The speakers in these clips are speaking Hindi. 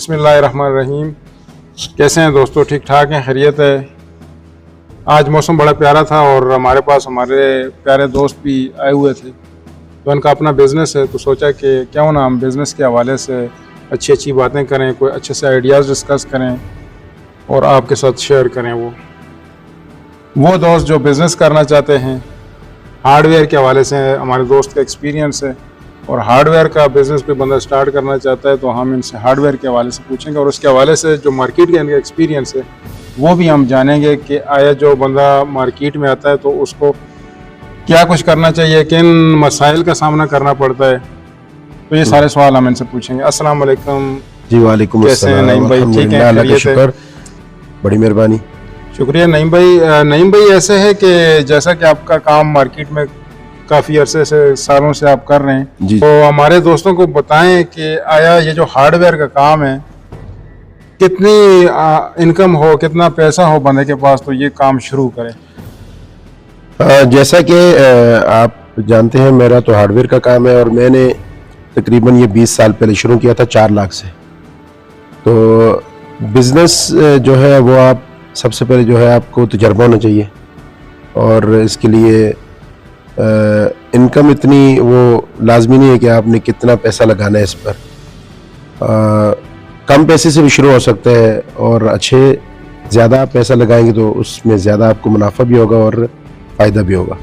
बिस्मिल्लाहिर्रहमानिर्रहीम। कैसे हैं दोस्तों, ठीक ठाक हैं, खैरियत है। आज मौसम बड़ा प्यारा था और हमारे पास हमारे प्यारे दोस्त भी आए हुए थे। तो उनका अपना बिज़नेस है, तो सोचा कि क्यों ना हम बिज़नेस के हवाले से अच्छी अच्छी बातें करें, कोई अच्छे से आइडियाज़ डिस्कस करें और आपके साथ शेयर करें। वो दोस्त जो बिज़नेस करना चाहते हैं, हार्डवेयर के हवाले से हमारे दोस्त का एक्सपीरियंस है और हार्डवेयर का बिज़नेस भी बंदा स्टार्ट करना चाहता है, तो हम इनसे हार्डवेयर के हवाले से पूछेंगे और उसके हवाले से जो मार्केट का इनका एक्सपीरियंस है वो भी हम जानेंगे कि आया जो बंदा मार्केट में आता है तो उसको क्या कुछ करना चाहिए, किन मसाइल का सामना करना पड़ता है। तो ये सारे सवाल हम इनसे पूछेंगे। अस्सलाम वालेकुम। जी वालेकुम अस्सलाम। नईम भाई ठीक है? अल्लाह का शुक्र, बड़ी मेहरबानी। शुक्रिया नईम भाई। नईम भाई ऐसे है कि जैसा कि आपका काम मार्केट में काफ़ी अरसे से, सालों से आप कर रहे हैं, तो हमारे दोस्तों को बताएं कि आया ये जो हार्डवेयर का काम है, कितनी इनकम हो, कितना पैसा हो बंदे के पास तो ये काम शुरू करें। जैसा कि आप जानते हैं, मेरा तो हार्डवेयर का काम है और मैंने तकरीबन ये 20 साल पहले शुरू किया था 4 लाख से। तो बिज़नेस जो है वो आप सबसे पहले जो है आपको तजर्बा होना चाहिए और इसके लिए इनकम इतनी वो लाजमी नहीं है कि आपने कितना पैसा लगाना है इस पर। कम पैसे से भी शुरू हो सकता है और ज़्यादा पैसा लगाएंगे तो उसमें ज़्यादा आपको मुनाफा भी होगा और फ़ायदा भी होगा।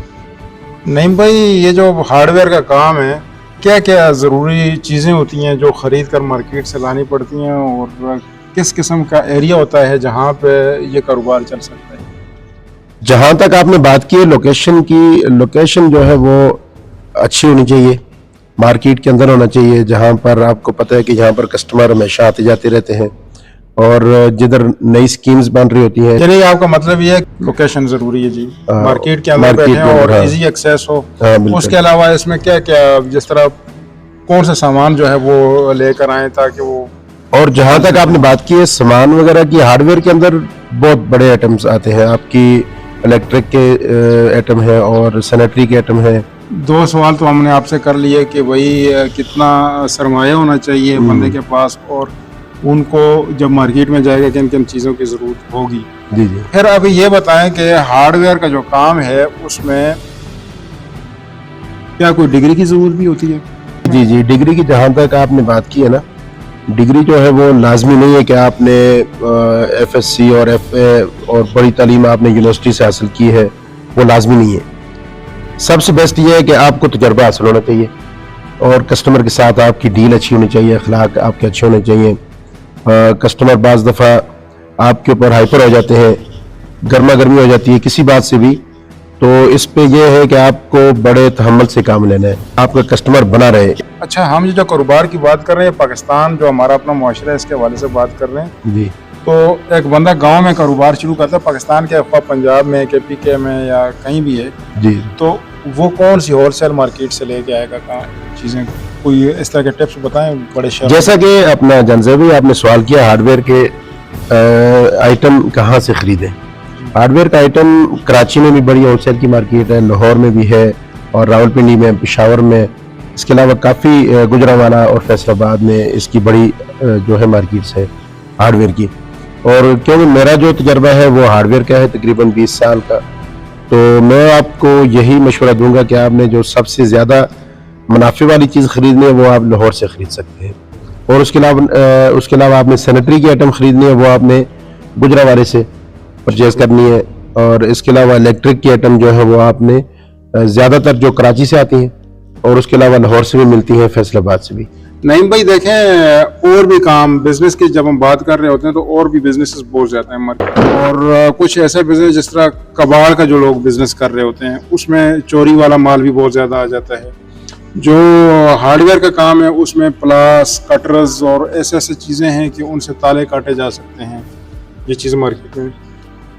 नहीं भाई, ये जो हार्डवेयर का काम है, क्या क्या ज़रूरी चीज़ें होती हैं जो ख़रीद कर मार्केट से लानी पड़ती हैं और किस किस्म का एरिया होता है जहाँ पे ये कारोबार चल सकता है? जहाँ तक आपने बात की है लोकेशन की, लोकेशन जो है वो अच्छी होनी चाहिए, मार्केट के अंदर होना चाहिए, जहाँ पर आपको पता है कि जहाँ पर कस्टमर हमेशा आते जाते रहते हैं और जिधर नई स्कीम्स बन रही होती हैं। चलिए, आपका मतलब ये है लोकेशन ज़रूरी है जी, मार्केट के अंदर बैठे और इजी एक्सेस हो। उसके अलावा इसमें क्या क्या, जिस तरह कौन सा सामान जो है वो लेकर आए ताकि वो, और जहाँ तक आपने बात की है सामान वगैरह की, हार्डवेयर के अंदर बहुत बड़े आइटम्स आते हैं। आपकी इलेक्ट्रिक के आइटम है और सैनिटरी के आइटम है। 2 सवाल तो हमने आपसे कर लिए कि भाई कितना सरमाया होना चाहिए बंदे के पास और उनको जब मार्केट में जाएगा किन किन चीज़ों की ज़रूरत होगी। जी जी। फिर अभी ये बताएं कि हार्डवेयर का जो काम है उसमें क्या कोई डिग्री की ज़रूरत भी होती है? जी जी, डिग्री की जहाँ तक आपने बात की है ना, डिग्री जो है वो लाजमी नहीं है कि आपने FSC और FA और बड़ी तालीम आपने यूनिवर्सिटी से हासिल की है, वो लाजमी नहीं है। सबसे बेस्ट ये है कि आपको तजर्बा हासिल होना चाहिए और कस्टमर के साथ आपकी डील अच्छी होनी चाहिए, अखलाक आपके अच्छे होने चाहिए। कस्टमर बाज़ दफ़ा आपके ऊपर हाइपर हो जाते हैं, गर्मा गर्मी हो जाती है किसी बात से भी, तो इस पे ये है कि आपको बड़े तहम्मुल से काम लेना है, आपका कस्टमर बना रहे। अच्छा, हम जो कारोबार की बात कर रहे हैं, पाकिस्तान जो हमारा अपना मुआशरा है इसके हवाले से बात कर रहे हैं जी। तो एक बंदा गांव में कारोबार शुरू करता है, पाकिस्तान के अफवा पंजाब में, KPK में या कहीं भी है जी, तो वो कौन सी होलसेल मार्केट से लेके आएगा कहाँ चीज़ें? कोई इस तरह के टिप्स बताएं बड़े शहर। जैसा कि अपना जनजेबी आपने सवाल किया, हार्डवेयर के आइटम कहाँ से खरीदें। हार्डवेयर का आइटम कराची में भी बड़ी होलसेल की मार्केट है, लाहौर में भी है और रावलपिंडी में, पेशावर में, इसके अलावा काफ़ी गुजरांवाला और फैसलाबाद में इसकी बड़ी जो है मार्केट्स है हार्डवेयर की। और क्योंकि मेरा जो तजर्बा है वो हार्डवेयर का है तकरीबन 20 साल का, तो मैं आपको यही मशवरा दूंगा कि आपने जो सबसे ज़्यादा मुनाफे वाली चीज़ खरीदनी है वो आप लाहौर से ख़रीद सकते हैं। और उसके अलावा आपने सैनिटरी की आइटम खरीदनी है वो आपने गुजरांवाले से परचेज करनी है। और इसके अलावा इलेक्ट्रिक की आइटम जो है वो आपने ज़्यादातर जो कराची से आती हैं और उसके अलावा लाहौर से भी मिलती हैं, फैसलाबाद से भी। नहीं भाई, देखें और भी काम बिजनेस की जब हम बात कर रहे होते हैं तो और भी बिजनेसेस बहुत जाते हैं मार्केट, और कुछ ऐसे बिजनेस जिस तरह कबाड़ का जो लोग बिजनेस कर रहे होते हैं उसमें चोरी वाला माल भी बहुत ज़्यादा आ जाता है। जो हार्डवेयर का काम है उसमें प्लास, कटर्स और ऐसे ऐसे चीज़ें हैं कि उनसे ताले काटे जा सकते हैं, ये चीज़ मार्केट में।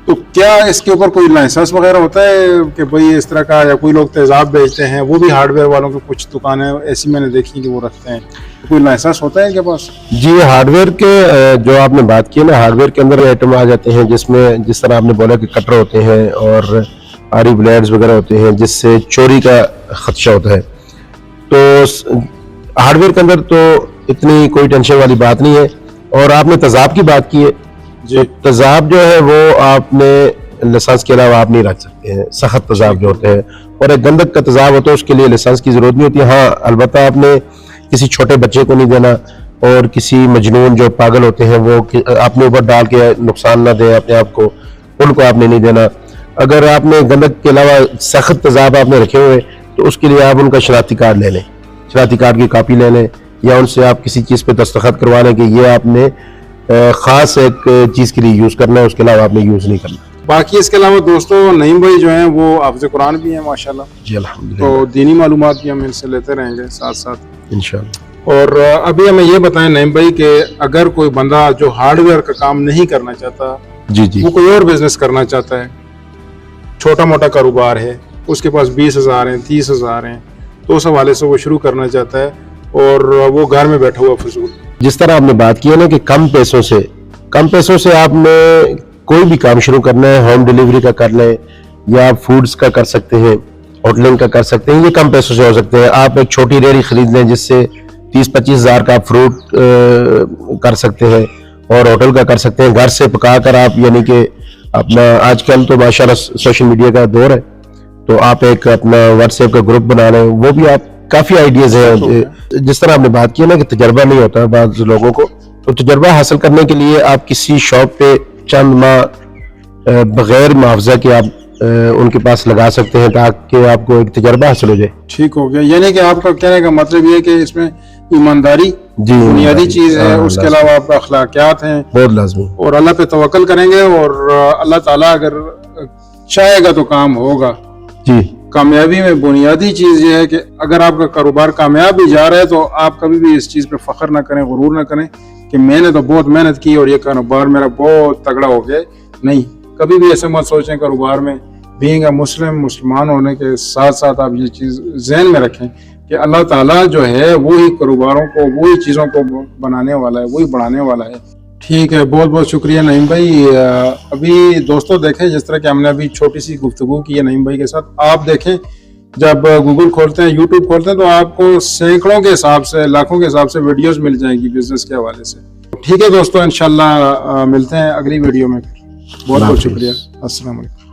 तो क्या इसके ऊपर कोई लाइसेंस वगैरह होता है कि भाई इस तरह का, या कोई लोग तेज़ाब बेचते हैं, वो भी हार्डवेयर वालों की कुछ दुकानें ऐसी मैंने देखी कि वो रखते हैं, तो कोई लाइसेंस होता है इनके पास? जी, हार्डवेयर के जो आपने बात की ना, हार्डवेयर के अंदर आइटम आ जाते हैं जिसमें जिस तरह आपने बोला कि कटर होते हैं और आरी ब्लेड्स वगैरह होते हैं जिससे चोरी का खदशा होता है। तो हार्डवेयर के अंदर तो इतनी कोई टेंशन वाली बात नहीं है। और आपने तेजाब की बात की है, जी तो तेजाब जो है वो आपने लाइसेंस के अलावा आप नहीं रख सकते हैं, सख्त तेजाब जो होते हैं, और एक गंधक का तेजाब होता है उसके लिए लाइसेंस की जरूरत नहीं होती। हाँ, अलबत्ता आपने किसी छोटे बच्चे को नहीं देना, और किसी मजनून जो पागल होते हैं वो आपने ऊपर डाल के नुकसान ना दे अपने आप को, उनको आपने नहीं देना। अगर आपने गंधक के अलावा सख्त तेजाब आपने रखे हुए तो उसके लिए आप उनका शनाख्ती कार्ड ले लें, शनाख्ती कार्ड की कापी ले लें, या उनसे आप किसी चीज़ पे दस्तखत करवा लें कि ये आपने ख़ास एक चीज़ के लिए यूज़ करना है, उसके अलावा आपने यूज़ नहीं करना। बाकी इसके अलावा दोस्तों नईम भाई जो हैं वो हाफ़िज़ कुरान भी हैं माशाल्लाह, जी अल्हम्दुलिल्लाह, तो दीनी मालूमात भी हम इनसे लेते रहेंगे साथ साथ इंशाल्लाह। और अभी हमें ये बताएं नईम भाई कि अगर कोई बंदा जो हार्डवेयर का काम नहीं करना चाहता, जी जी वो कोई और बिजनेस करना चाहता है, छोटा मोटा कारोबार है, उसके पास 20,000 हैं 30,000 हैं, तो उस हवाले से वो शुरू करना चाहता है और वो घर में बैठा हुआ फजूल, जिस तरह आपने बात की है ना कि कम पैसों से आपने कोई भी काम शुरू करना है, होम डिलीवरी का कर लें या फूड्स का कर सकते हैं, होटलिंग का कर सकते हैं, ये कम पैसों से हो सकते हैं। आप एक छोटी रेहड़ी खरीद लें जिससे 30-25 हज़ार का फ्रूट कर सकते हैं, और होटल का कर सकते हैं, घर से पका कर आप, यानी कि अपना आजकल तो माशाल्लाह सोशल मीडिया का दौर है, तो आप एक अपना व्हाट्सएप का ग्रुप बना लें, वो भी आप काफ़ी आइडियाज़ हैं। जिस तरह आपने बात की है ना कि तजर्बा नहीं होता है बाज़ लोगों को, तो तजर्बा हासिल करने के लिए आप किसी शॉप पे चंद माह बगैर मुआवजा के आप उनके पास लगा सकते हैं ताकि आपको एक तजर्बा हासिल हो जाए। ठीक हो गया। यानी कि आपका कहने का मतलब ये है कि इसमें ईमानदारी जी, बुनियादी चीज है, हाँ, उसके अलावा आपका अखलाकियात हैं बहुत लाजमी। और अल्लाह पे तवक्कल करेंगे और अल्लाह ताला अगर चाहेगा तो काम होगा। जी कामयाबी में बुनियादी चीज ये है कि अगर आपका कारोबार कामयाब भी जा रहा है तो आप कभी भी इस चीज पे फख्र ना करें, गुरूर ना करें कि मैंने तो बहुत मेहनत की और ये कारोबार मेरा बहुत तगड़ा हो गया। नहीं, कभी भी ऐसे मत सोचें कारोबार में। बीइंग अ मुसलमान होने के साथ साथ आप ये चीज जहन में रखें कि अल्लाह ताला जो है वो ही कारोबारों को, वो ही चीजों को बनाने वाला है, वही बढ़ाने वाला है। ठीक है, बहुत बहुत शुक्रिया नईम भाई। अभी दोस्तों देखें जिस तरह की हमने अभी छोटी सी गुफ्तगू की है नईम भाई के साथ, आप देखें जब गूगल खोलते हैं, यूट्यूब खोलते हैं तो आपको सैकड़ों के हिसाब से, लाखों के हिसाब से वीडियोस मिल जाएंगी बिजनेस के हवाले से। ठीक है दोस्तों, इंशाल्लाह मिलते हैं अगली वीडियो में। बहुत बहुत शुक्रिया। अस्सलाम वालेकुम।